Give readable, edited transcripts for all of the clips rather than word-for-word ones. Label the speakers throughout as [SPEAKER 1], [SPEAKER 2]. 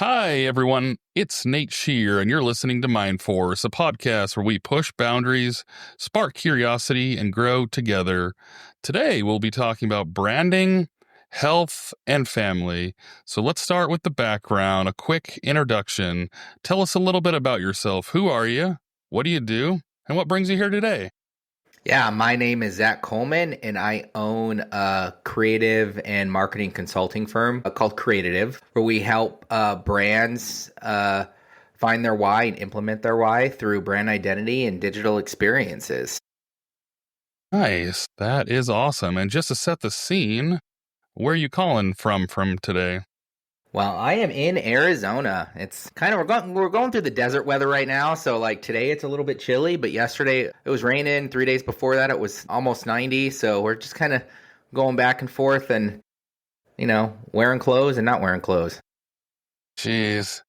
[SPEAKER 1] Hi, everyone. It's Nate Shear, and you're listening to Mind Force, a podcast where we push boundaries, spark curiosity, and grow together. Today, we'll be talking about branding, health, and family. So let's start with the background, a quick introduction. Tell us a little bit about yourself. Who are you? What do you do? And what brings you here today?
[SPEAKER 2] Yeah, my name is Zach Colman, and I own a creative and marketing consulting firm called Creative, where we help brands find their why and implement their why through brand identity and digital experiences.
[SPEAKER 1] Nice. That is awesome. And just to set the scene, where are you calling from today?
[SPEAKER 2] Well, I am in Arizona. It's kind of we're going through the desert weather right now, so like today it's a little bit chilly, but yesterday it was raining. 3 days before that it was almost 90, so we're just kind of going back and forth and wearing clothes and not wearing clothes.
[SPEAKER 1] Jeez.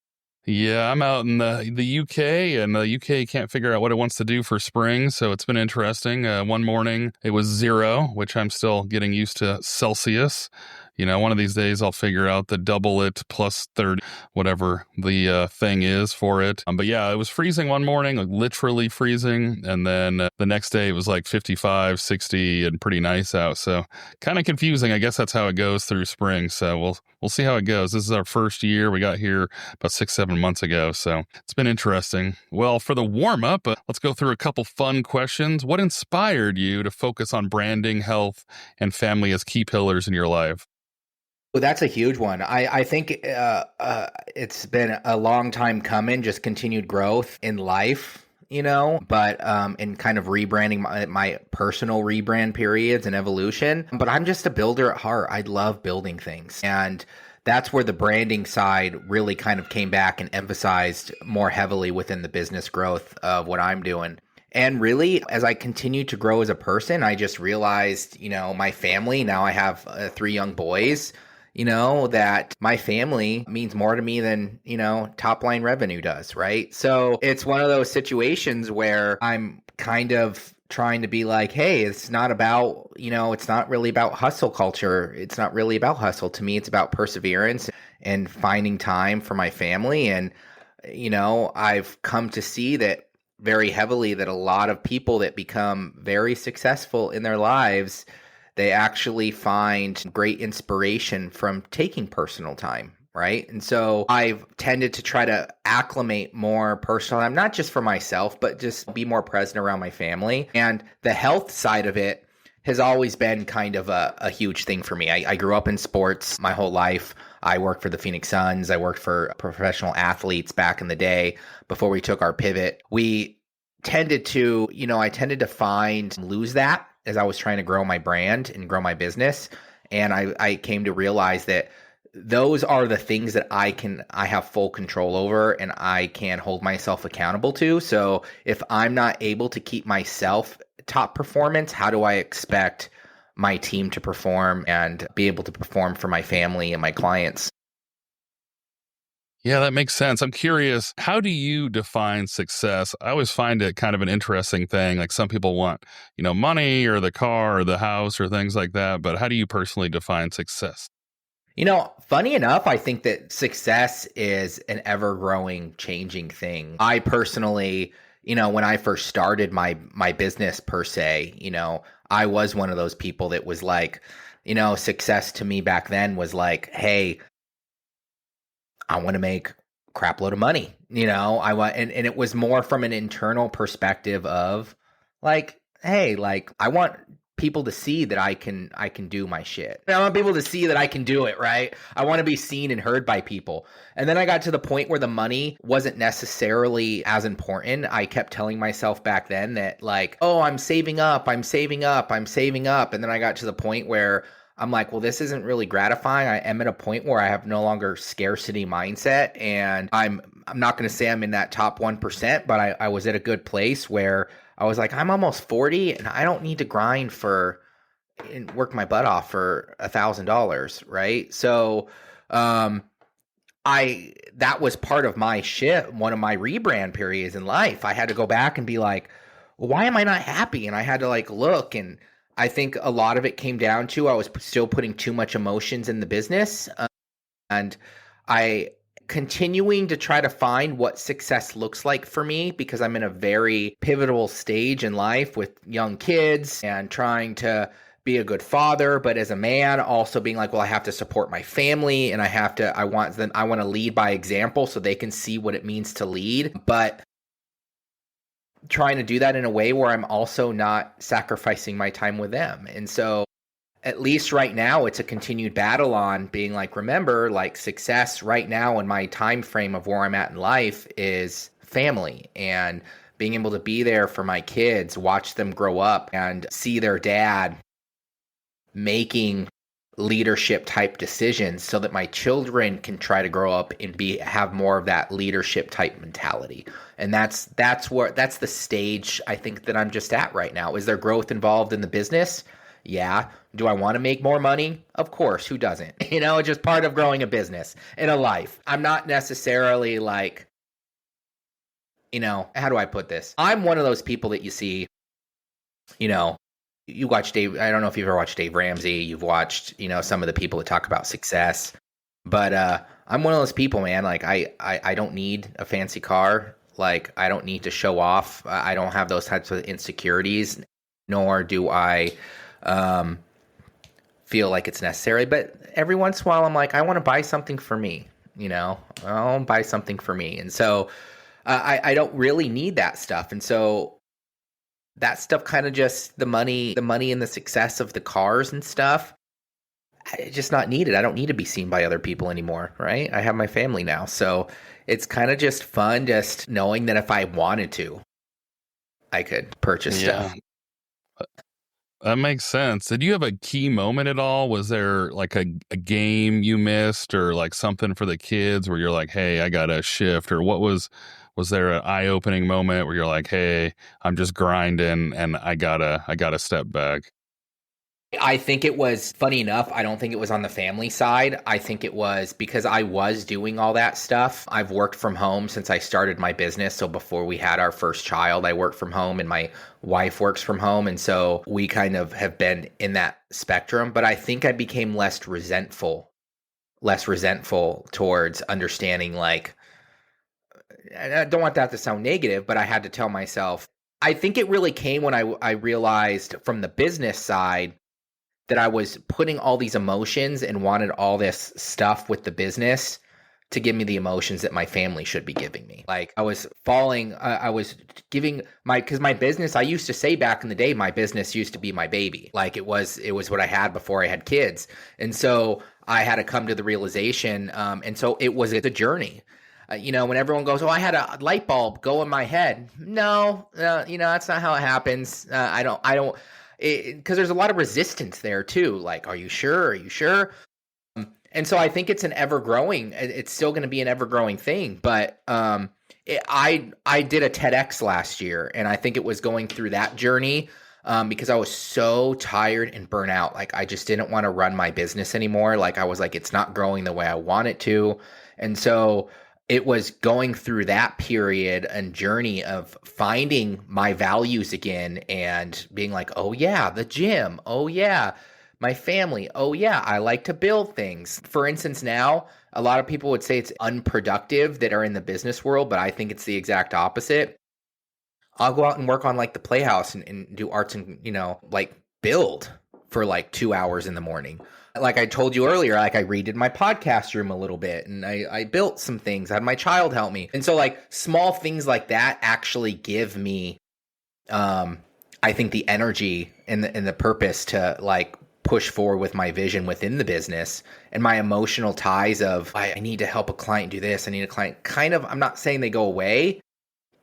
[SPEAKER 1] Yeah, I'm out in the UK, and the UK can't figure out what it wants to do for spring, so it's been interesting. One morning, it was 0, which I'm still getting used to Celsius. One of these days I'll figure out the double it plus 30, whatever the thing is for it. But yeah, it was freezing one morning, like literally freezing, and then the next day it was like 55, 60, and pretty nice out. So kind of confusing. I guess that's how it goes through spring. So we'll see how it goes. This is our first year. We got here about 6-7 months ago, so it's been interesting. Well, for the warm up, let's go through a couple fun questions. What inspired you to focus on branding, health, and family as key pillars in your life?
[SPEAKER 2] Well, that's a huge one. I think it's been a long time coming, just continued growth in life, but in kind of rebranding my personal rebrand periods and evolution. But I'm just a builder at heart. I love building things. And that's where the branding side really kind of came back and emphasized more heavily within the business growth of what I'm doing. And really, as I continued to grow as a person, I just realized, my family, now I have 3 young boys, that my family means more to me than, top line revenue does, right? So it's one of those situations where I'm kind of trying to be like, hey, it's not about, it's not really about hustle culture. It's not really about hustle. To me, it's about perseverance and finding time for my family. And, I've come to see that very heavily that a lot of people that become very successful in their lives, they actually find great inspiration from taking personal time, right? And so I've tended to try to acclimate more personal time, not just for myself, but just be more present around my family. And the health side of it has always been kind of a huge thing for me. I grew up in sports my whole life. I worked for the Phoenix Suns. I worked for professional athletes back in the day before we took our pivot. We tended to, I tended to lose that as I was trying to grow my brand and grow my business. And I came to realize that those are the things that I have full control over and I can hold myself accountable to. So if I'm not able to keep myself top performance, how do I expect my team to perform and be able to perform for my family and my clients?
[SPEAKER 1] Yeah, that makes sense. I'm curious, how do you define success? I always find it kind of an interesting thing. Like some people want, money or the car or the house or things like that. But how do you personally define success?
[SPEAKER 2] Funny enough, I think that success is an ever-growing, changing thing. I personally, when I first started my business per se, I was one of those people that was like, success to me back then was like, hey, I want to make a crap load of money. I want, and it was more from an internal perspective of like, hey, like I want people to see that I can do my shit. I want people to see that I can do it, right? I want to be seen and heard by people. And then I got to the point where the money wasn't necessarily as important. I kept telling myself back then that like, oh, I'm saving up. And then I got to the point where I'm like, well, this isn't really gratifying. I am at a point where I have no longer scarcity mindset, and I'm not going to say I'm in that top 1%, but I was at a good place where I was like, I'm almost 40 and I don't need to grind and work my butt off for $1,000, right? So, that was part of my shift, one of my rebrand periods in life. I had to go back and be like, well, why am I not happy? And I had to like look, and I think a lot of it came down to I was still putting too much emotions in the business. And I continuing to try to find what success looks like for me, because I'm in a very pivotal stage in life with young kids and trying to be a good father, but as a man also being like, well, I have to support my family, and I want to lead by example so they can see what it means to lead, but trying to do that in a way where I'm also not sacrificing my time with them. And so at least right now, it's a continued battle on being like, remember, like, success right now in my time frame of where I'm at in life is family, and being able to be there for my kids, watch them grow up and see their dad making leadership type decisions so that my children can try to grow up and have more of that leadership type mentality. And that's the stage I think that I'm just at right now. Is there growth involved in the business? Yeah. Do I want to make more money? Of course. Who doesn't? It's just part of growing a business in a life. I'm not necessarily like, how do I put this? I'm one of those people that you see, you watch Dave. I don't know if you've ever watched Dave Ramsey. You've watched, some of the people that talk about success, but I'm one of those people, man. Like I don't need a fancy car. Like I don't need to show off. I don't have those types of insecurities, nor do I feel like it's necessary. But every once in a while, I'm like, I want to buy something for me. I'll buy something for me, and so I don't really need that stuff, and so. That stuff kind of just the money and the success of the cars and stuff, it's just not needed. I don't need to be seen by other people anymore, right? I have my family now. So it's kind of just fun just knowing that if I wanted to, I could purchase stuff.
[SPEAKER 1] That makes sense. Did you have a key moment at all? Was there like a game you missed, or like something for the kids where you're like, hey, I got to shift? Or was there an eye-opening moment where you're like, hey, I'm just grinding and I gotta step back?
[SPEAKER 2] I think it was, funny enough, I don't think it was on the family side. I think it was because I was doing all that stuff. I've worked from home since I started my business. So before we had our first child, I worked from home, and my wife works from home. And so we kind of have been in that spectrum. But I think I became less resentful towards understanding, like, I don't want that to sound negative, but I had to tell myself, I think it really came when I realized from the business side that I was putting all these emotions and wanted all this stuff with the business to give me the emotions that my family should be giving me. Like I was giving because my business, I used to say back in the day, my business used to be my baby. Like it was what I had before I had kids. And so I had to come to the realization. And so it was a journey. When everyone goes, oh, I had a light bulb go in my head. No, that's not how it happens. I don't, because there's a lot of resistance there too. Like, are you sure? Are you sure? And so I think it's it's still going to be an ever growing thing. But I did a TEDx last year, and I think it was going through that journey because I was so tired and burnt out. Like I just didn't want to run my business anymore. Like I was like, it's not growing the way I want it to. And so it was going through that period and journey of finding my values again and being like, oh yeah, the gym. Oh yeah, my family. Oh yeah, I like to build things. For instance, now a lot of people would say it's unproductive that are in the business world, but I think it's the exact opposite. I'll go out and work on like the playhouse and do arts and, like build for like 2 hours in the morning. Like I told you earlier, like I redid my podcast room a little bit, and I built some things. I had my child help me. And so like small things like that actually give me, I think, the energy and the purpose to like push forward with my vision within the business, and my emotional ties of I need to help a client do this. I need a client I'm not saying they go away,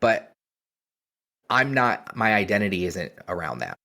[SPEAKER 2] but my identity isn't around that.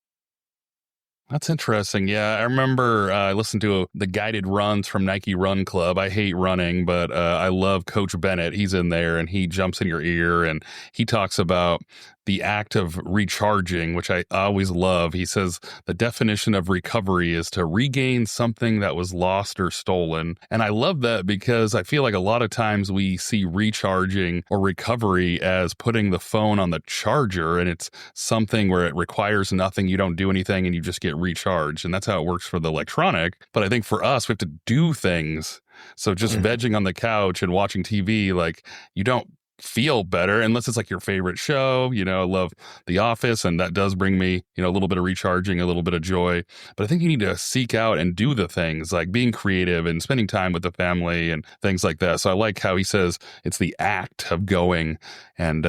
[SPEAKER 1] That's interesting. Yeah, I remember I listened to the guided runs from Nike Run Club. I hate running, but I love Coach Bennett. He's in there and he jumps in your ear and he talks about the act of recharging, which I always love. He says the definition of recovery is to regain something that was lost or stolen. And I love that because I feel like a lot of times we see recharging or recovery as putting the phone on the charger, and it's something where it requires nothing, you don't do anything, and you just get recharged. And that's how it works for the electronic. But I think for us, we have to do things. So just vegging on the couch and watching TV, like, you don't feel better unless it's like your favorite show. I love The Office, and that does bring me, a little bit of recharging, a little bit of joy. But I think you need to seek out and do the things like being creative and spending time with the family and things like that. So I like how he says it's the act of going and,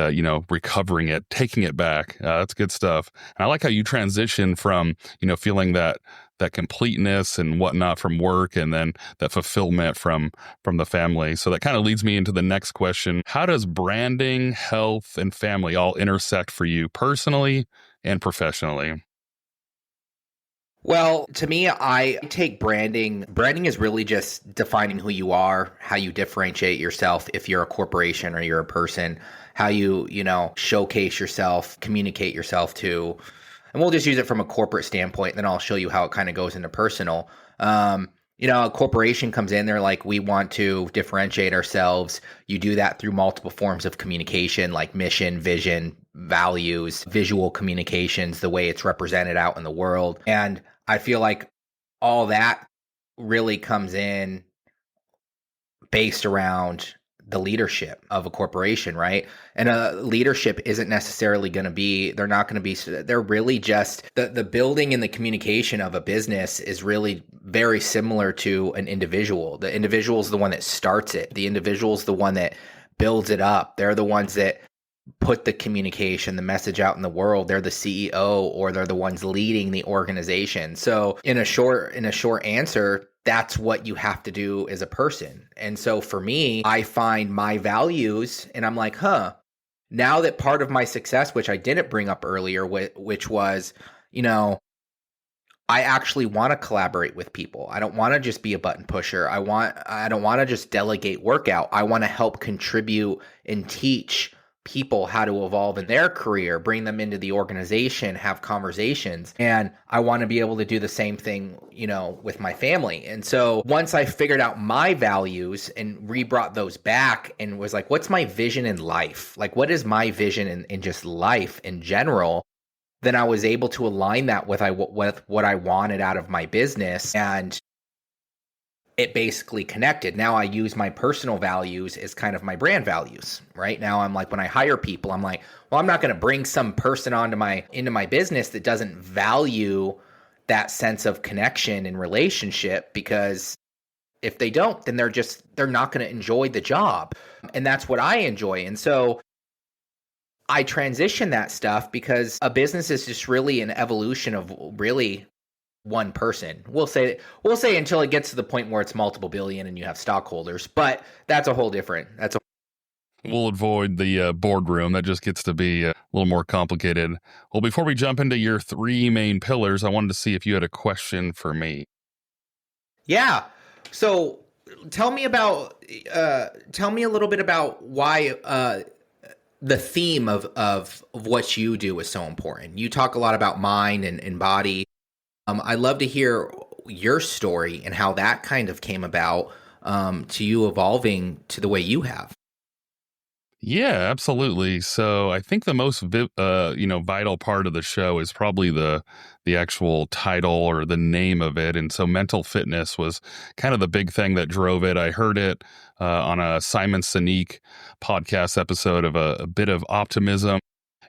[SPEAKER 1] recovering it, taking it back. That's good stuff. And I like how you transition from, feeling that completeness and whatnot from work, and then that fulfillment from the family. So that kind of leads me into the next question. How does branding, health, and family all intersect for you personally and professionally?
[SPEAKER 2] Well, to me, I take branding. Branding is really just defining who you are, how you differentiate yourself if you're a corporation or you're a person, how you, showcase yourself, communicate yourself to. And we'll just use it from a corporate standpoint, then I'll show you how it kind of goes into personal. A corporation comes in, they're like, we want to differentiate ourselves. You do that through multiple forms of communication, like mission, vision, values, visual communications, the way it's represented out in the world. And I feel like all that really comes in based around the leadership of a corporation, right? And leadership isn't necessarily going to be, they're really just, the building and the communication of a business is really very similar to an individual. The individual is the one that starts it. The individual is the one that builds it up. They're the ones that put the communication, the message out in the world. They're the CEO, or they're the ones leading the organization. So in a short answer, that's what you have to do as a person. And so for me, I find my values and I'm like, now that part of my success, which I didn't bring up earlier, which was, I actually want to collaborate with people. I don't want to just be a button pusher. I don't want to just delegate work out. I want to help contribute and teach people how to evolve in their career, bring them into the organization, have conversations. And I want to be able to do the same thing, with my family. And so once I figured out my values and re-brought those back and was like, what's my vision in life? Like, what is my vision in just life in general? Then I was able to align that with what I wanted out of my business, and it basically connected. Now I use my personal values as kind of my brand values, right? Now I'm like, when I hire people, I'm like, well, I'm not going to bring some person into my business that doesn't value that sense of connection and relationship, because if they don't, then they're not going to enjoy the job. And that's what I enjoy. And so I transition that stuff because a business is just really an evolution of really one person. We'll say until it gets to the point where it's multiple billion and you have stockholders, but that's a whole different.
[SPEAKER 1] We'll avoid the boardroom. That just gets to be a little more complicated. Well, before we jump into your three main pillars, I wanted to see if you had a question for me.
[SPEAKER 2] Yeah. So tell me a little bit about why the theme of what you do is so important. You talk a lot about mind and body. I'd love to hear your story and how that kind of came about to you evolving to the way you have.
[SPEAKER 1] Yeah, absolutely. So I think the most vital part of the show is probably the actual title or the name of it. And so mental fitness was kind of the big thing that drove it. I heard it on a Simon Sinek podcast episode of a bit of optimism.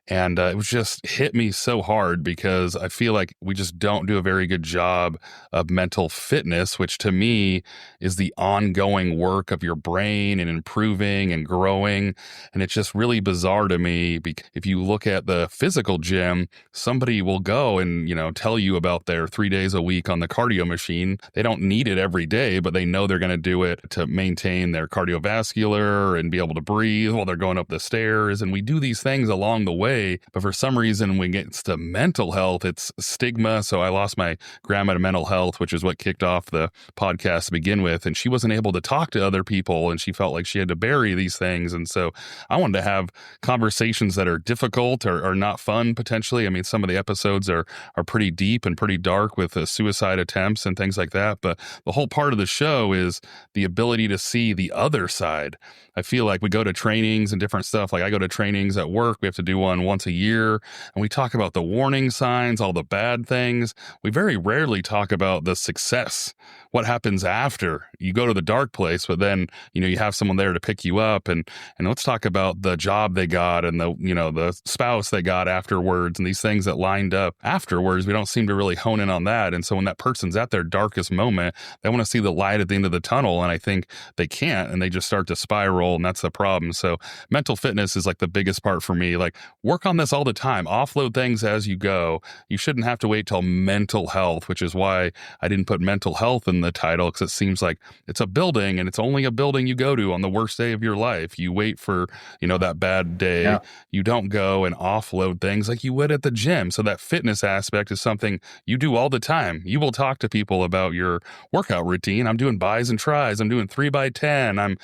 [SPEAKER 1] And it was just hit me so hard because I feel like we just don't do a very good job of mental fitness, which to me is the ongoing work of your brain and improving and growing. And it's just really bizarre to me. If you look at the physical gym, somebody will go and, tell you about their 3 days a week on the cardio machine. They don't need it every day, but they know they're going to do it to maintain their cardiovascular and be able to breathe while they're going up the stairs. And we do these things along the way way. But for some reason, when it gets to mental health, it's stigma. So I lost my grandma to mental health, which is what kicked off the podcast to begin with. And she wasn't able to talk to other people, and she felt like she had to bury these things. And so I wanted to have conversations that are difficult or not fun potentially. I mean, some of the episodes are pretty deep and pretty dark with suicide attempts and things like that. But the whole part of the show is the ability to see the other side. I feel like we go to trainings and different stuff. Like I go to trainings at work. We have to do one once a year, and we talk about the warning signs, all the bad things. We very rarely talk about the success, what happens after you go to the dark place, but then, you have someone there to pick you up, and let's talk about the job they got and the spouse they got afterwards and these things that lined up afterwards. We don't seem to really hone in on that. And so when that person's at their darkest moment, they want to see the light at the end of the tunnel. And I think they can't, and they just start to spiral, and that's the problem. So mental fitness is like the biggest part for me. Like, work on this all the time, offload things as you go. You shouldn't have to wait till mental health, which is why I didn't put mental health in the title, because it seems like it's a building, and it's only a building you go to on the worst day of your life. You wait for, that bad day.
[SPEAKER 2] Yeah.
[SPEAKER 1] You don't go and offload things like you would at the gym. So that fitness aspect is something you do all the time. You will talk to people about your workout routine. I'm doing buys and tries. I'm doing 3x10. I'm,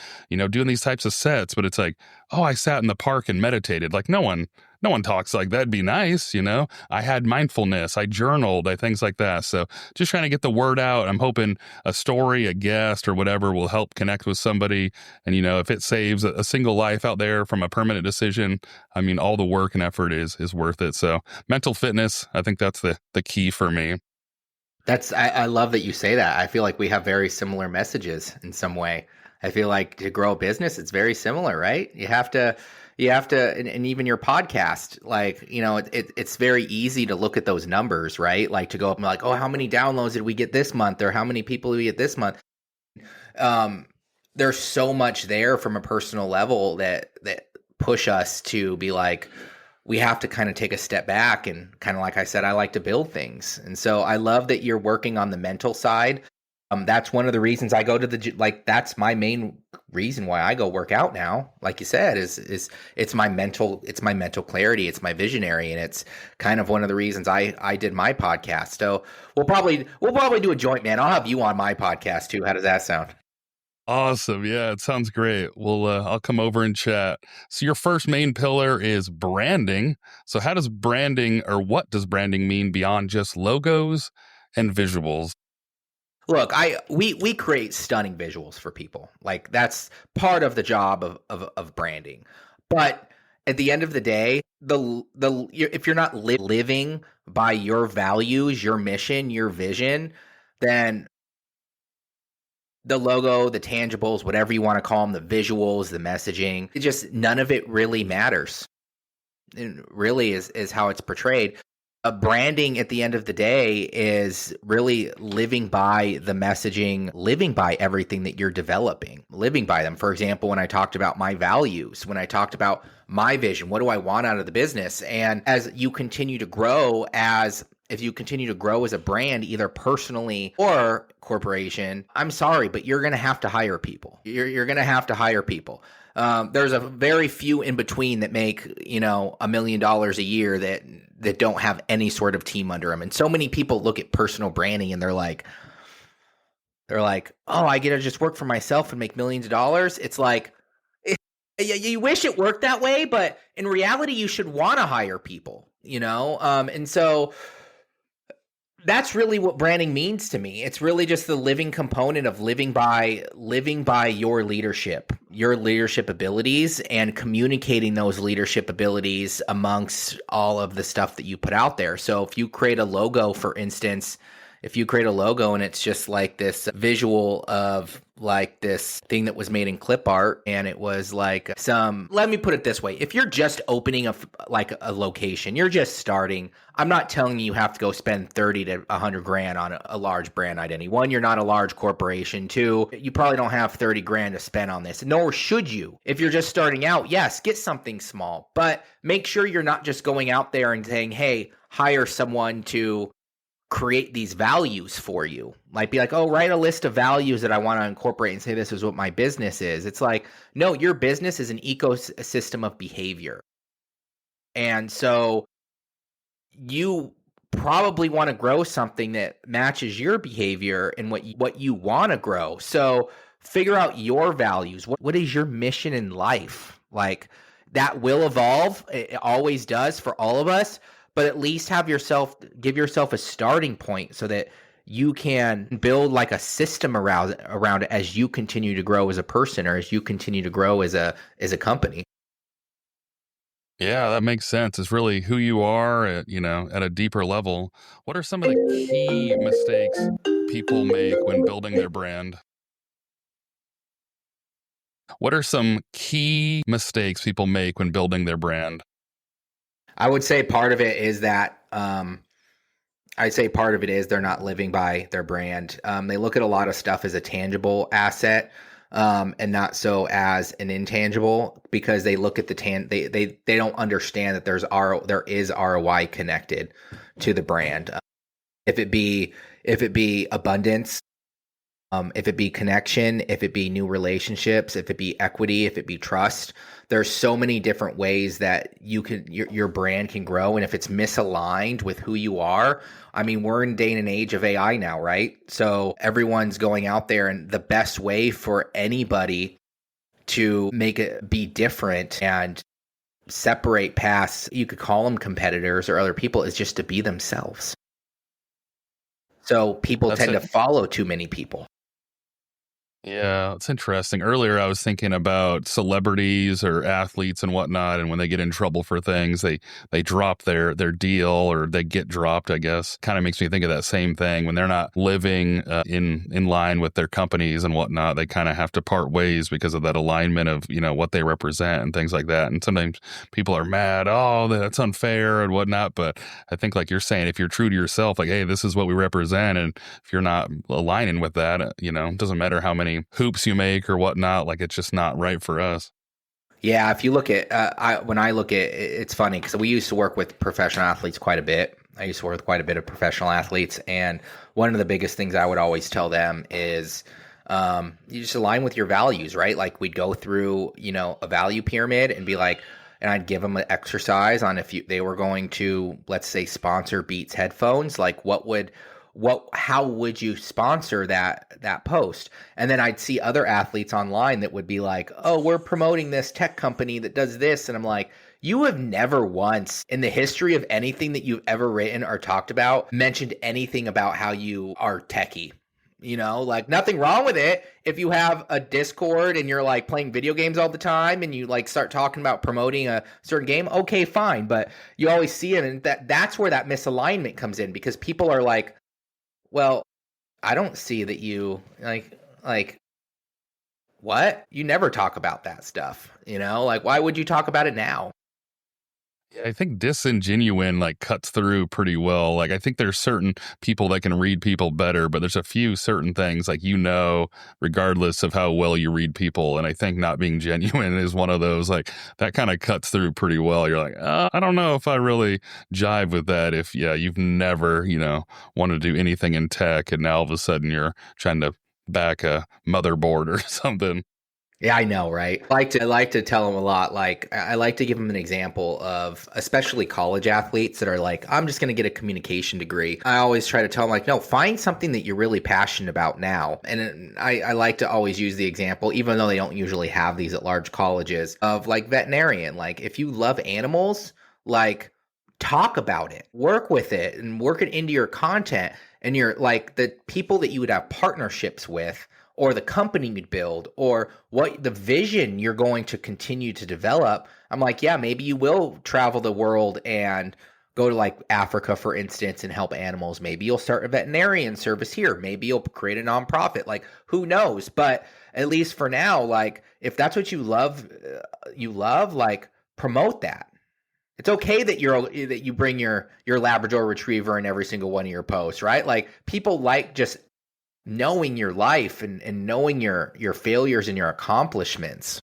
[SPEAKER 1] doing these types of sets, but it's like, oh, I sat in the park and meditated. Like no one talks like that'd be nice. I had mindfulness, I journaled, things like that. So just trying to get the word out. I'm hoping a story, a guest or whatever will help connect with somebody. And, if it saves a single life out there from a permanent decision, I mean, all the work and effort is worth it. So mental fitness, I think that's the key for me.
[SPEAKER 2] I love that you say that. I feel like we have very similar messages in some way. I feel like to grow a business, it's very similar, right? You have to, and even your podcast, like, it's very easy to look at those numbers, right? Like to go up and like, oh, how many downloads did we get this month? Or how many people did we get this month? There's so much there from a personal level that push us to be like, we have to kind of take a step back, and kind of like I said, I like to build things. And so I love that you're working on the mental side. That's one of the reasons I go to that's my main reason why I go work out now. Like you said, is it's my mental clarity. It's my visionary. And it's kind of one of the reasons I did my podcast. So we'll probably do a joint, man. I'll have you on my podcast too. How does that sound?
[SPEAKER 1] Awesome. Yeah, it sounds great. Well, I'll come over and chat. So your first main pillar is branding. So how does branding, or what does branding mean beyond just logos and visuals?
[SPEAKER 2] Look, we create stunning visuals for people. Like that's part of the job of branding. But at the end of the day, if you're not living by your values, your mission, your vision, then the logo, the tangibles, whatever you want to call them, the visuals, the messaging, none of it really matters. It really is how it's portrayed. Branding at the end of the day is really living by the messaging, living by everything that you're developing, living by them. For example, when I talked about my values, when I talked about my vision, what do I want out of the business? And as you continue to grow if you continue to grow as a brand, either personally or corporation, I'm sorry, but you're going to have to hire people. You're going to have to hire people. There's a very few in between that make, $1 million a year that don't have any sort of team under them. And so many people look at personal branding and they're like, oh, I get to just work for myself and make millions of dollars. It's like, you wish it worked that way, but in reality, you should want to hire people, and so that's really what branding means to me. It's really just the living component of living by your leadership abilities, and communicating those leadership abilities amongst all of the stuff that you put out there. So if you create a logo, for instance, and it's just like this visual of like this thing that was made in clip art, and it was like let me put it this way. If you're just opening a location, you're just starting, I'm not telling you have to go spend 30 to 100 grand on a large brand identity. One, you're not a large corporation. Two, you probably don't have 30 grand to spend on this, nor should you. If you're just starting out, yes, get something small, but make sure you're not just going out there and saying, hey, hire someone to create these values for you. Might be like, oh, write a list of values that I want to incorporate and say this is what my business is. It's like, no, your business is an ecosystem of behavior. And so you probably want to grow something that matches your behavior and what you want to grow. So figure out your values. What is your mission in life? Like that will evolve. It always does for all of us, but at least give yourself a starting point so that you can build like a system around it as you continue to grow as a person or as you continue to grow as a company.
[SPEAKER 1] Yeah, that makes sense. It's really who you are at, at a deeper level. What are some of the key mistakes people make when building their brand? What are some key mistakes people make when building their brand?
[SPEAKER 2] I would say part of it is that I'd say part of it is they're not living by their brand. They look at a lot of stuff as a tangible asset, and not so as an intangible because they look at they don't understand that there is ROI connected to the brand. If it be abundance, if it be connection, if it be new relationships, if it be equity, if it be trust, there's so many different ways that your brand can grow. And if it's misaligned with who you are, I mean, we're in day and age of AI now, right? So everyone's going out there, and the best way for anybody to make it be different and separate past, you could call them competitors or other people, is just to be themselves. So people
[SPEAKER 1] That's
[SPEAKER 2] tend
[SPEAKER 1] it.
[SPEAKER 2] to follow too many people.
[SPEAKER 1] Yeah, it's interesting. Earlier, I was thinking about celebrities or athletes and whatnot, and when they get in trouble for things, they drop their deal or they get dropped. I guess kind of makes me think of that same thing when they're not living in line with their companies and whatnot. They kind of have to part ways because of that alignment of what they represent and things like that. And sometimes people are mad, oh, that's unfair and whatnot. But I think, like you're saying, if you're true to yourself, like, hey, this is what we represent, and if you're not aligning with that, it doesn't matter how many hoops you make or whatnot, like it's just not right for us.
[SPEAKER 2] Yeah, if you look at, when I look at, it's funny because we used to work with professional athletes quite a bit. I used to work with quite a bit of professional athletes, and one of the biggest things I would always tell them is, you just align with your values, right? Like we'd go through, a value pyramid and be like, and I'd give them an exercise on if they were going to, let's say, sponsor Beats headphones, like how would you sponsor that post? And then I'd see other athletes online that would be like, oh, we're promoting this tech company that does this. And I'm like, you have never once in the history of anything that you've ever written or talked about mentioned anything about how you are techie. Like nothing wrong with it. If you have a Discord and you're like playing video games all the time and you like start talking about promoting a certain game, okay, fine. But you always see it, and that's where that misalignment comes in because people are like, well, I don't see that you like what? You never talk about that stuff, Like why would you talk about it now?
[SPEAKER 1] Yeah, I think disingenuine like cuts through pretty well. Like I think there's certain people that can read people better, but there's a few certain things like regardless of how well you read people. And I think not being genuine is one of those like that kind of cuts through pretty well. You're like, I don't know if I really jive with that. If you've never wanted to do anything in tech, and now all of a sudden you're trying to back a motherboard or something.
[SPEAKER 2] Yeah, I know, right? I like to tell them a lot. Like I like to give them an example of especially college athletes that are like, I'm just going to get a communication degree. I always try to tell them like, no, find something that you're really passionate about now. And I like to always use the example, even though they don't usually have these at large colleges, of like veterinarian. Like if you love animals, like talk about it, work with it, and work it into your content. And you're like the people that you would have partnerships with, or the company you'd build, or what the vision you're going to continue to develop. I'm like, yeah, maybe you will travel the world and go to like Africa, for instance, and help animals. Maybe you'll start a veterinarian service here. Maybe you'll create a nonprofit. Like, who knows? But at least for now, like, if that's what you love, like, promote that. It's okay that you bring your Labrador Retriever in every single one of your posts, right? Like people like just knowing your life and knowing your failures and your accomplishments.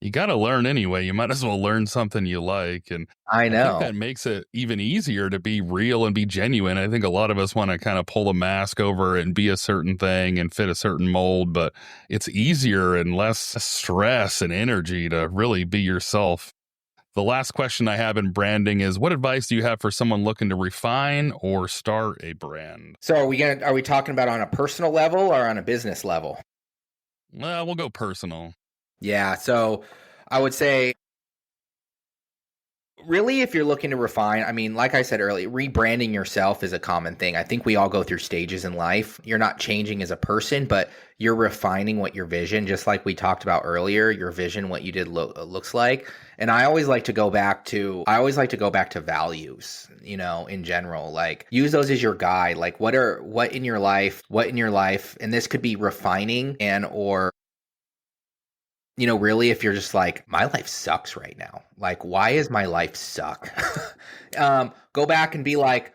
[SPEAKER 1] You got to learn anyway. You might as well learn something you like. And
[SPEAKER 2] I
[SPEAKER 1] I think
[SPEAKER 2] know.
[SPEAKER 1] that makes it even easier to be real and be genuine. I think a lot of us want to kind of pull a mask over and be a certain thing and fit a certain mold, but it's easier and less stress and energy to really be yourself. The last question I have in branding is, what advice do you have for someone looking to refine or start a brand?
[SPEAKER 2] So are we talking about on a personal level or on a business level?
[SPEAKER 1] Well, we'll go personal.
[SPEAKER 2] Yeah, so I would say really, if you're looking to refine, I mean, like I said earlier, rebranding yourself is a common thing. I think we all go through stages in life. You're not changing as a person, but you're refining what your vision, just like we talked about earlier, your vision, what you did looks like. And I always like to go back to values, in general. Like use those as your guide. Like what in your life, and this could be refining and or really, if you're just like, my life sucks right now. Like, why is my life suck? Go back and be like,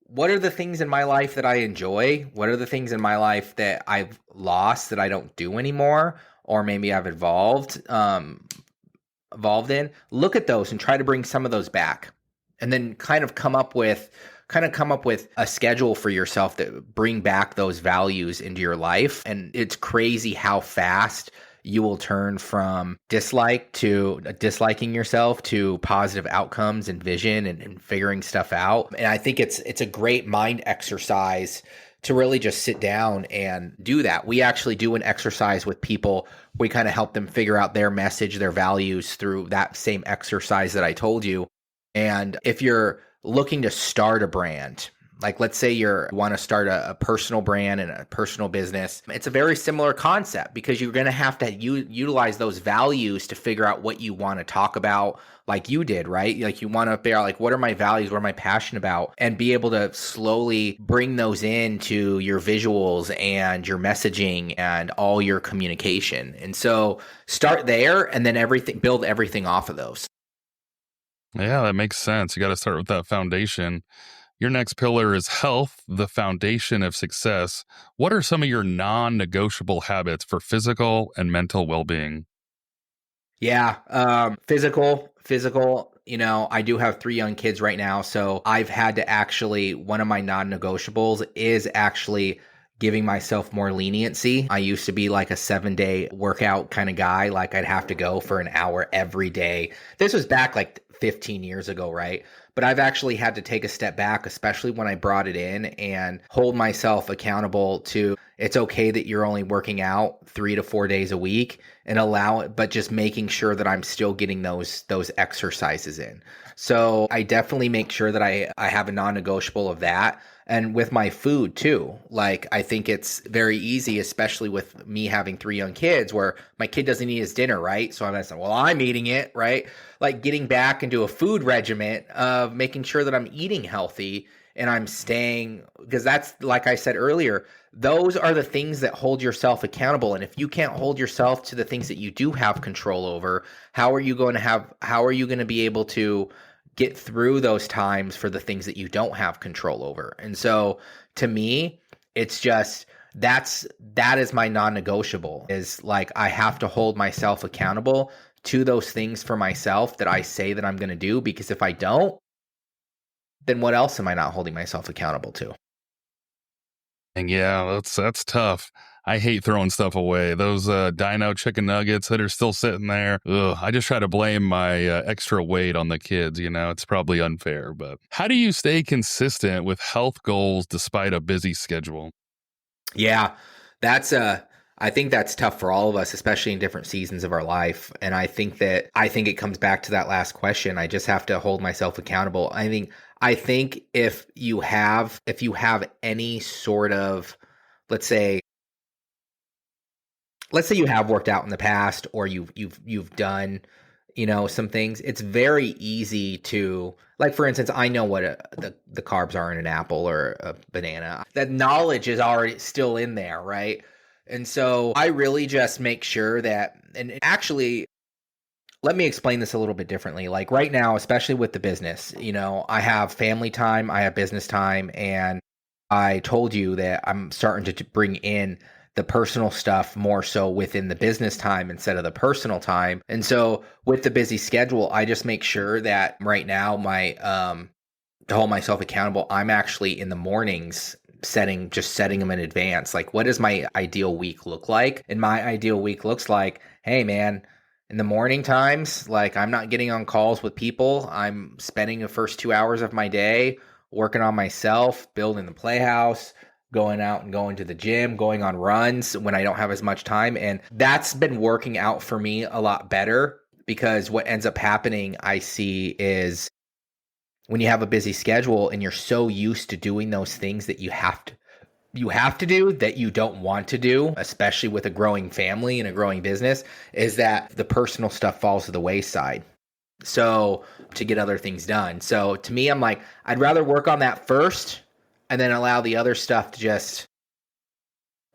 [SPEAKER 2] what are the things in my life that I enjoy? What are the things in my life that I've lost that I don't do anymore? Or maybe I've evolved in? Look at those and try to bring some of those back. And then kind of come up with a schedule for yourself that bring back those values into your life. And it's crazy how fast you will turn from disliking yourself to positive outcomes and vision and figuring stuff out. And I think it's a great mind exercise to really just sit down and do that. We actually do an exercise with people. We kind of help them figure out their message, their values through that same exercise that I told you. And if you're looking to start a brand, like let's say you want to start a personal brand and a personal business, it's a very similar concept because you're going to have to utilize those values to figure out what you want to talk about, like you did, right? Like you want to figure out like, what are my values? What am I passionate about? And be able to slowly bring those into your visuals and your messaging and all your communication. And so start there and then build everything off of those.
[SPEAKER 1] Yeah, that makes sense. You got to start with that foundation. Your next pillar is health, the foundation of success. What are some of your non-negotiable habits for physical and mental well-being?
[SPEAKER 2] Yeah, physical. I do have 3 young kids right now, so I've had to one of my non-negotiables is actually giving myself more leniency. I used to be like a 7-day workout kind of guy, like I'd have to go for an hour every day. This was back like 15 years ago, right? But I've actually had to take a step back, especially when I brought it in and hold myself accountable to it's okay that you're only working out 3 to 4 days a week and allow it, but just making sure that I'm still getting those exercises in. So I definitely make sure that I have a non-negotiable of that. And with my food too, like I think it's very easy, especially with me having 3 young kids where my kid doesn't eat his dinner, right? So I'm saying, well, I'm eating it, right? Like getting back into a food regimen of making sure that I'm eating healthy and I'm staying, because that's, like I said earlier, those are the things that hold yourself accountable. And if you can't hold yourself to the things that you do have control over, how are you going to be able to get through those times for the things that you don't have control over? And so to me, it's just that is my non-negotiable, is like I have to hold myself accountable to those things for myself that I say that I'm going to do, because if I don't, then what else am I not holding myself accountable to?
[SPEAKER 1] And yeah, that's tough. I hate throwing stuff away. Those Dino chicken nuggets that are still sitting there. Ugh, I just try to blame my extra weight on the kids. It's probably unfair, but how do you stay consistent with health goals despite a busy schedule?
[SPEAKER 2] Yeah, I think that's tough for all of us, especially in different seasons of our life. And I think it comes back to that last question. I just have to hold myself accountable. I think if you have any sort of, let's say you have worked out in the past, or you've done, some things, it's very easy to, like, for instance, I know what the carbs are in an apple or a banana. That knowledge is already still in there, right? And so I really just make sure that, and actually, let me explain this a little bit differently. Like right now, especially with the business, I have family time, I have business time, and I told you that I'm starting to bring in the personal stuff more so within the business time instead of the personal time. And so with the busy schedule, I just make sure that right now to hold myself accountable, I'm actually in the mornings setting them in advance. Like, what does my ideal week look like? And my ideal week looks like, hey man, In the morning times, like I'm not getting on calls with people. I'm spending the first 2 hours of my day working on myself, building the playhouse, going out and going to the gym, going on runs when I don't have as much time. And that's been working out for me a lot better because what ends up happening, I see, is when you have a busy schedule and you're so used to doing those things that you have to do that you don't want to do, especially with a growing family and a growing business, is that the personal stuff falls to the wayside. So to get other things done. So to me, I'm like, I'd rather work on that first and then allow the other stuff to just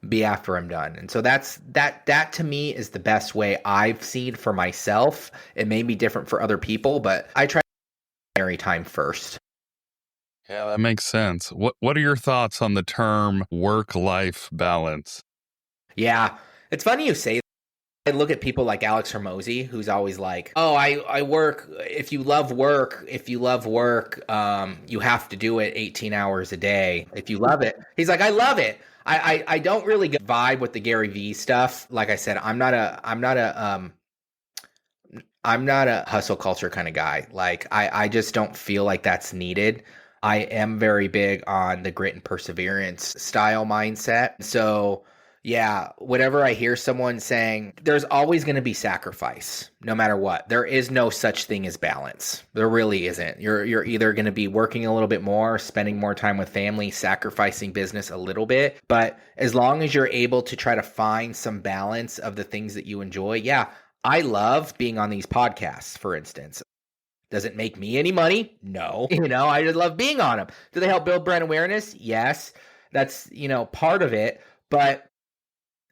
[SPEAKER 2] be after I'm done. And so that to me is the best way I've seen for myself. It may be different for other people, but I try to marry time first.
[SPEAKER 1] Yeah, that makes sense. What are your thoughts on the term work-life balance?
[SPEAKER 2] Yeah. It's funny you say I look at people like Alex Hermosi, who's always like, "Oh, I work. If you love work, you have to do it 18 hours a day. If you love it." He's like, "I love it." I don't really vibe with the Gary Vee stuff. Like I said, I'm not a hustle culture kind of guy. Like I just don't feel like that's needed. I am very big on the grit and perseverance style mindset. So, yeah, whenever I hear someone saying there's always going to be sacrifice, no matter what. There is no such thing as balance. There really isn't. You're either going to be working a little bit more, spending more time with family, sacrificing business a little bit, but as long as you're able to try to find some balance of the things that you enjoy, yeah, I love being on these podcasts, for instance. Does it make me any money? No. I just love being on them. Do they help build brand awareness? Yes. That's, part of it. But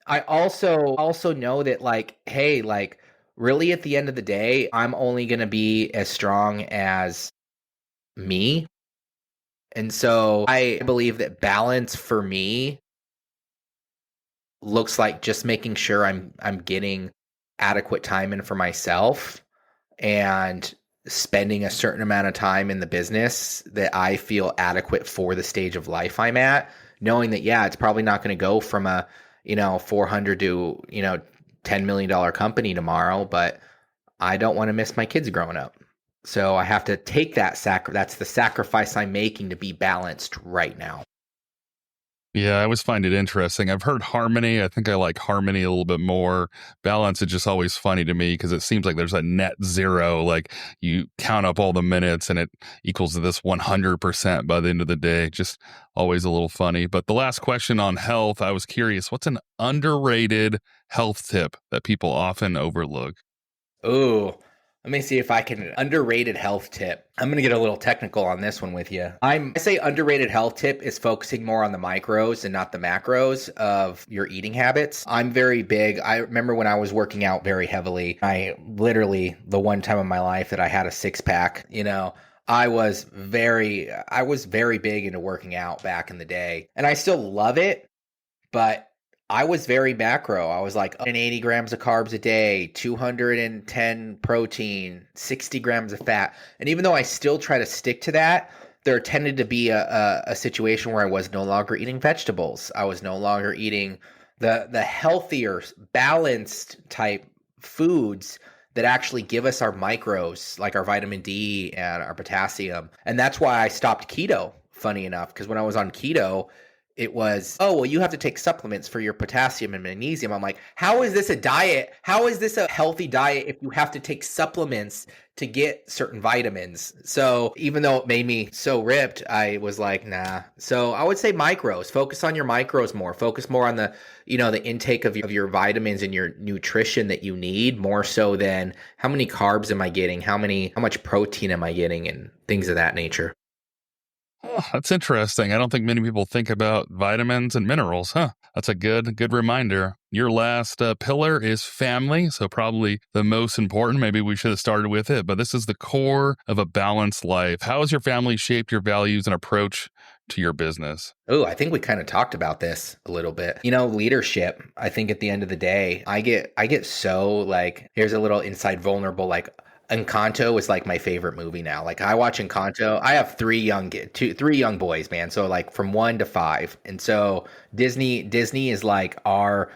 [SPEAKER 2] I also know that like, hey, like really at the end of the day, I'm only going to be as strong as me. And so I believe that balance for me looks like just making sure I'm getting adequate time in for myself and spending a certain amount of time in the business that I feel adequate for the stage of life I'm at, knowing that, yeah, it's probably not going to go from a, 400 to, $10 million company tomorrow, but I don't want to miss my kids growing up. So I have to take that's the sacrifice I'm making to be balanced right now.
[SPEAKER 1] Yeah, I always find it interesting. I've heard harmony. I think I like harmony a little bit more. Balance is just always funny to me because it seems like there's a net zero. Like you count up all the minutes and it equals to this 100% by the end of the day. Just always a little funny. But the last question on health, I was curious, what's an underrated health tip that people often overlook?
[SPEAKER 2] Ooh, let me see if I can underrated health tip. I'm going to get a little technical on this one with you. I say underrated health tip is focusing more on the micros and not the macros of your eating habits. I'm very big. I remember when I was working out very heavily, I literally the one time in my life that I had a six pack, I was very big into working out back in the day. And I still love it, but I was very macro. I was like 80 grams of carbs a day, 210 protein, 60 grams of fat. And even though I still try to stick to that, there tended to be a situation where I was no longer eating vegetables. I was no longer eating the healthier, balanced type foods that actually give us our micros, like our vitamin D and our potassium. And that's why I stopped keto, funny enough, because when I was on keto, it was, oh, well, you have to take supplements for your potassium and magnesium. I'm like, how is this a diet? How is this a healthy diet if you have to take supplements to get certain vitamins? So even though it made me so ripped, I was like, nah. So I would say micros. Focus on your micros more. Focus more on the intake of your vitamins and your nutrition that you need, more so than how many carbs am I getting? How much protein am I getting, and things of that nature.
[SPEAKER 1] Oh, that's interesting. I don't think many people think about vitamins and minerals, huh? That's a good reminder. Your last pillar is family, so probably the most important. Maybe we should have started with it, but this is the core of a balanced life. How has your family shaped your values and approach to your business?
[SPEAKER 2] Oh, I think we kind of talked about this a little bit. Leadership, I think at the end of the day, I get so like, here's a little inside vulnerable, like Encanto is like my favorite movie now. Like I watch Encanto. I have three young boys, man. So like from 1 to 5. And so Disney is like our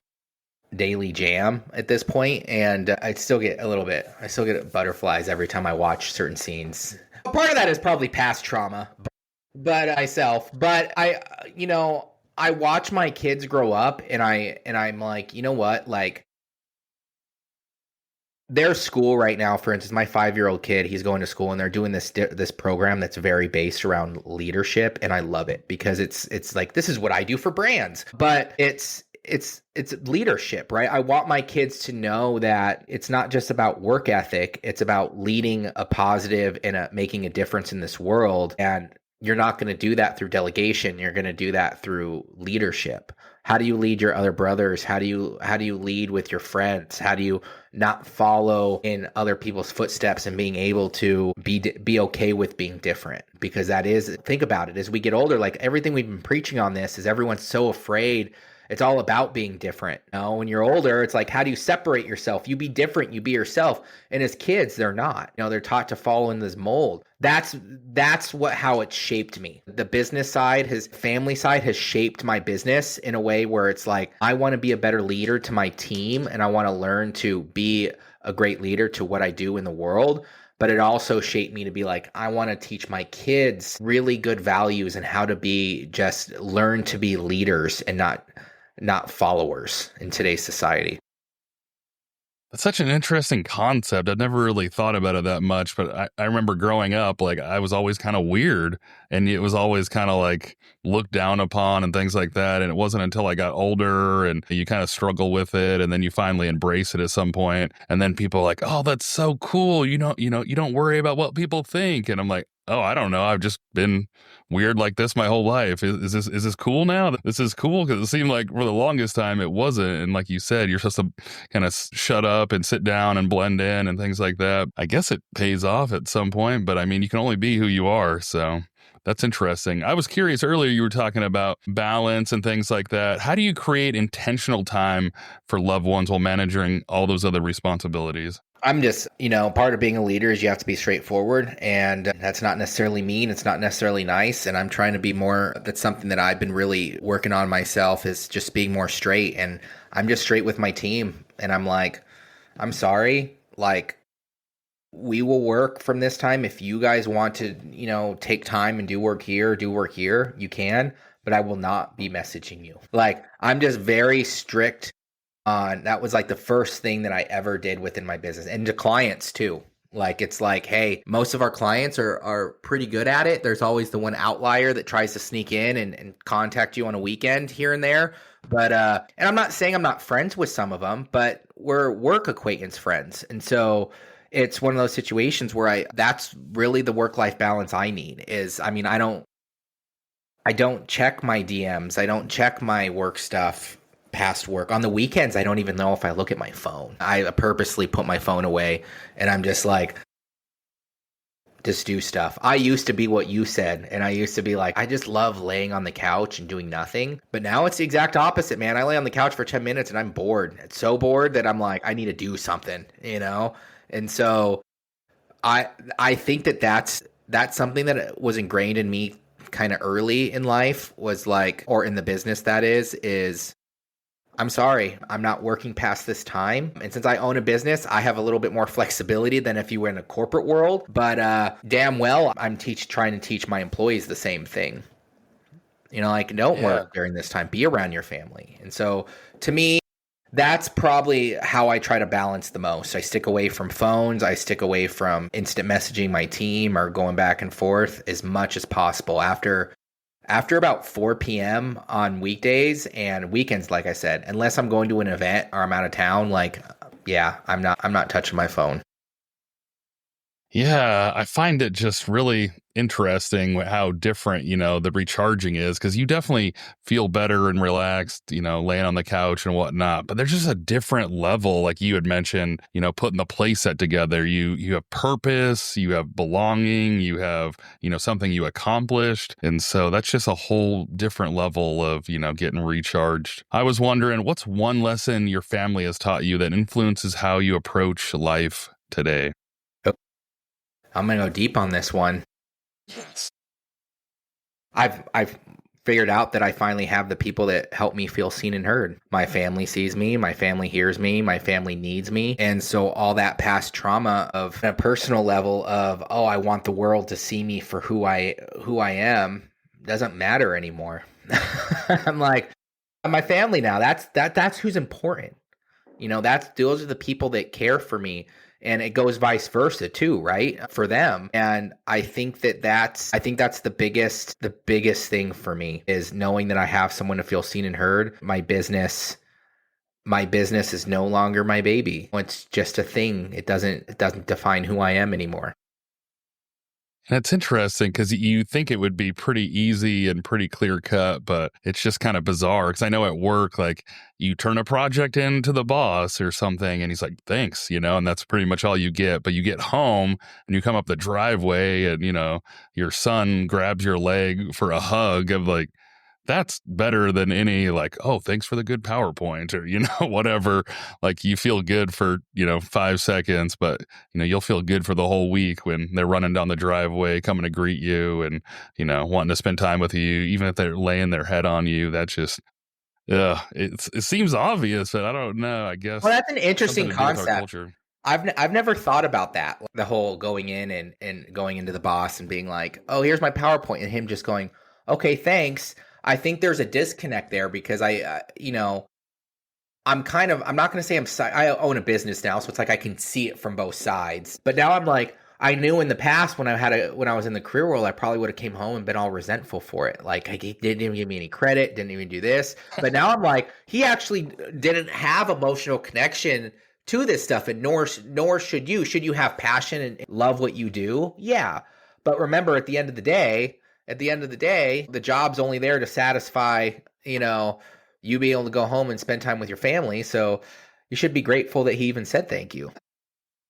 [SPEAKER 2] daily jam at this point, and I still get butterflies every time I watch certain scenes. Part of that is probably past trauma, but I watch my kids grow up, and I'm like, you know what, like their school right now, for instance, my 5-year-old kid, he's going to school and they're doing this program that's very based around leadership, and I love it because it's like this is what I do for brands, but it's leadership, right? I want my kids to know that it's not just about work ethic, it's about leading a positive and making a difference in this world. And you're not going to do that through delegation, you're going to do that through leadership. How do you lead your other brothers? How do you lead with your friends? How do you not follow in other people's footsteps and being able to be okay with being different? Because that is, think about it, as we get older, like everything we've been preaching on this is everyone's so afraid. It's all about being different. When you're older, it's like, how do you separate yourself? You be different, you be yourself. And as kids, they're not. They're taught to follow in this mold. That's how it shaped me. The business side, his family side has shaped my business in a way where it's like, I want to be a better leader to my team, and I want to learn to be a great leader to what I do in the world. But it also shaped me to be like, I want to teach my kids really good values and how to learn to be leaders and not followers in today's society.
[SPEAKER 1] That's such an interesting concept. I've never really thought about it that much, but I remember growing up, like I was always kind of weird, and it was always kind of like looked down upon and things like that. And it wasn't until I got older and you kind of struggle with it, and then you finally embrace it at some point. And then people are like, "Oh, that's so cool. You don't worry about what people think." And I'm like, "Oh, I don't know. I've just been weird like this my whole life. Is this cool now? This is cool," because it seemed like for the longest time it wasn't. And like you said, you're supposed to kind of shut up and sit down and blend in and things like that. I guess it pays off at some point, but I mean, you can only be who you are. So that's interesting. I was curious earlier, you were talking about balance and things like that. How do you create intentional time for loved ones while managing all those other responsibilities?
[SPEAKER 2] I'm just, part of being a leader is you have to be straightforward, and that's not necessarily mean. It's not necessarily nice. And I'm trying to be more, that's something that I've been really working on myself, is just being more straight. And I'm just straight with my team. And I'm like, I'm sorry, like, we will work from this time. If you guys want to, take time and do work here, you can, but I will not be messaging you. Like, I'm just very strict on that. Was like the first thing that I ever did within my business, and to clients too. Like, it's like, hey, most of our clients are pretty good at it. There's always the one outlier that tries to sneak in and contact you on a weekend here and there. But and I'm not saying I'm not friends with some of them, but we're work acquaintance friends. And so it's one of those situations where that's really the work-life balance I need. Is, I mean, I don't check my DMs. I don't check my work stuff past work. On the weekends, I don't even know if I look at my phone. I purposely put my phone away, and I'm just like, just do stuff. I used to be what you said, and I used to be like, I just love laying on the couch and doing nothing. But now it's the exact opposite, man. I lay on the couch for 10 minutes and I'm bored. It's so bored that I'm like, I need to do something, And so I think that's something that was ingrained in me kind of early in life, was like, or in the business, that is I'm sorry, I'm not working past this time. And since I own a business, I have a little bit more flexibility than if you were in a corporate world. But damn well, I'm trying to teach my employees the same thing. Like, don't work during this time. Be around your family. And so, to me, that's probably how I try to balance the most. I stick away from phones. I stick away from instant messaging my team or going back and forth as much as possible after about 4 p.m. on weekdays and weekends. Like I said, unless I'm going to an event or I'm out of town, like, yeah, I'm not touching my phone.
[SPEAKER 1] Yeah, I find it just really interesting how different, the recharging is, because you definitely feel better and relaxed, laying on the couch and whatnot. But there's just a different level, like you had mentioned, putting the play set together. You have purpose, you have belonging, you have, something you accomplished. And so that's just a whole different level of, getting recharged. I was wondering, what's one lesson your family has taught you that influences how you approach life today?
[SPEAKER 2] I'm gonna go deep on this one.
[SPEAKER 1] Yes.
[SPEAKER 2] I've figured out that I finally have the people that help me feel seen and heard. My family sees me, my family hears me, my family needs me. And so all that past trauma of a personal level of, oh, I want the world to see me for who I am doesn't matter anymore. I'm like, my family now, that's who's important. Those are the people that care for me. And it goes vice versa too, right? For them. And I think that's the biggest thing for me is knowing that I have someone to feel seen and heard. My business is no longer my baby. It's just a thing. It doesn't define who I am anymore.
[SPEAKER 1] And it's interesting because you think it would be pretty easy and pretty clear cut, but it's just kind of bizarre. Because I know at work, like you turn a project into the boss or something, and he's like, "Thanks," and that's pretty much all you get. But you get home and you come up the driveway, and your son grabs your leg for a hug of like, that's better than any like, oh, thanks for the good PowerPoint or, whatever. Like you feel good for, 5 seconds, but, you'll feel good for the whole week when they're running down the driveway, coming to greet you and, wanting to spend time with you, even if they're laying their head on you. That's just, yeah, it seems obvious, but I don't know. I guess
[SPEAKER 2] Well, that's an
[SPEAKER 1] something
[SPEAKER 2] interesting
[SPEAKER 1] to do with our
[SPEAKER 2] concept.
[SPEAKER 1] culture.
[SPEAKER 2] I've never thought about that. The whole going in and going into the boss and being like, "Oh, here's my PowerPoint," and him just going, "Okay, thanks." I think there's a disconnect there because I'm not going to say I own a business now, so it's like I can see it from both sides. But now I'm like, I knew in the past when I was in the career world, I probably would have came home and been all resentful for it. Like he didn't even give me any credit, didn't even do this. But now I'm like, he actually didn't have emotional connection to this stuff, and nor should you. Should you have passion and love what you do? Yeah. But remember, at the end of the day, the job's only there to satisfy, you be able to go home and spend time with your family. So you should be grateful that he even said thank you.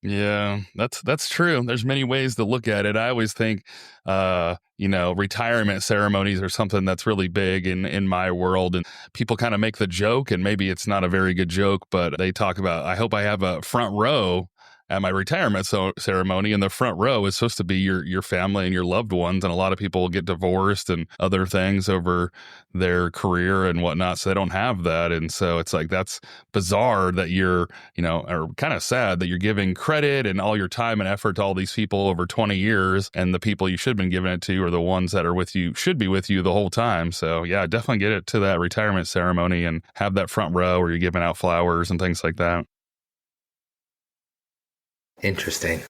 [SPEAKER 1] Yeah, that's true. There's many ways to look at it. I always think, retirement ceremonies are something that's really big in my world, and people kind of make the joke, and maybe it's not a very good joke, but they talk about, I hope I have a front row at my retirement ceremony, and the front row is supposed to be your family and your loved ones, and a lot of people get divorced and other things over their career and whatnot, so they don't have that, and so it's like that's bizarre that you're or kind of sad that you're giving credit and all your time and effort to all these people over 20 years, and the people you should have been giving it to are the ones that are with you, should be with you the whole time. So yeah, definitely get it to that retirement ceremony and have that front row where you're giving out flowers and things like that.
[SPEAKER 2] Interesting.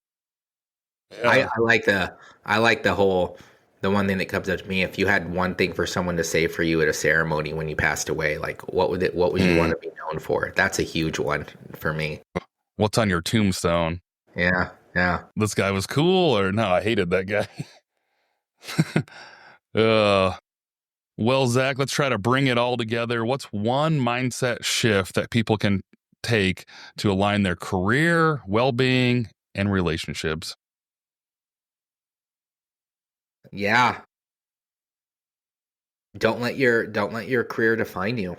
[SPEAKER 1] Yeah.
[SPEAKER 2] I like the one thing that comes up to me. If you had one thing for someone to say for you at a ceremony when you passed away, like what would you want to be known for? That's a huge one for me.
[SPEAKER 1] What's on your tombstone?
[SPEAKER 2] Yeah, yeah.
[SPEAKER 1] This guy was cool, or no, I hated that guy. uh, well, Zach, let's try to bring it all together. What's one mindset shift that people can take to align their career, well-being, and relationships?
[SPEAKER 2] Yeah. Don't let your career define you.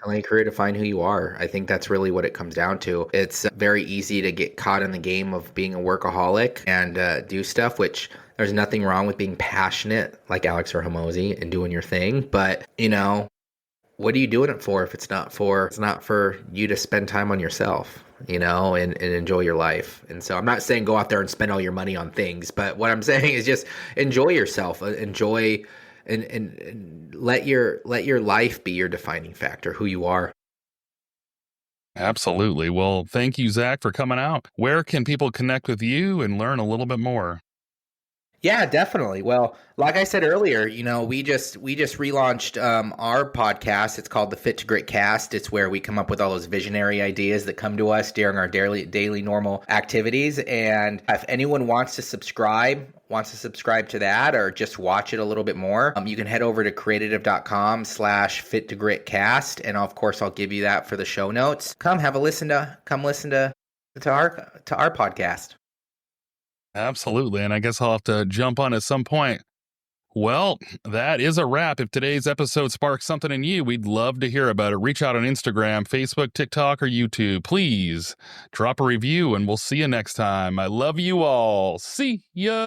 [SPEAKER 2] Don't let your career define who you are. I think that's really what it comes down to. It's very easy to get caught in the game of being a workaholic and do stuff, which there's nothing wrong with being passionate like Alex or Hormozy and doing your thing. But, what are you doing it for if it's not for you to spend time on yourself, and enjoy your life. And so I'm not saying go out there and spend all your money on things, but what I'm saying is just enjoy yourself, enjoy and let your life be your defining factor, who you are.
[SPEAKER 1] Absolutely. Well, thank you, Zach, for coming out. Where can people connect with you and learn a little bit more?
[SPEAKER 2] Yeah, definitely. Well, like I said earlier, we just relaunched our podcast. It's called the Fit to Grit Cast. It's where we come up with all those visionary ideas that come to us during our daily normal activities. And if anyone wants to subscribe to that or just watch it a little bit more, you can head over to creative.com/fit to grit cast. And of course, I'll give you that for the show notes. Come listen to our podcast.
[SPEAKER 1] Absolutely. And I guess I'll have to jump on at some point. Well, that is a wrap. If today's episode sparks something in you, we'd love to hear about it. Reach out on Instagram, Facebook, TikTok, or YouTube. Please drop a review, and we'll see you next time. I love you all. See ya.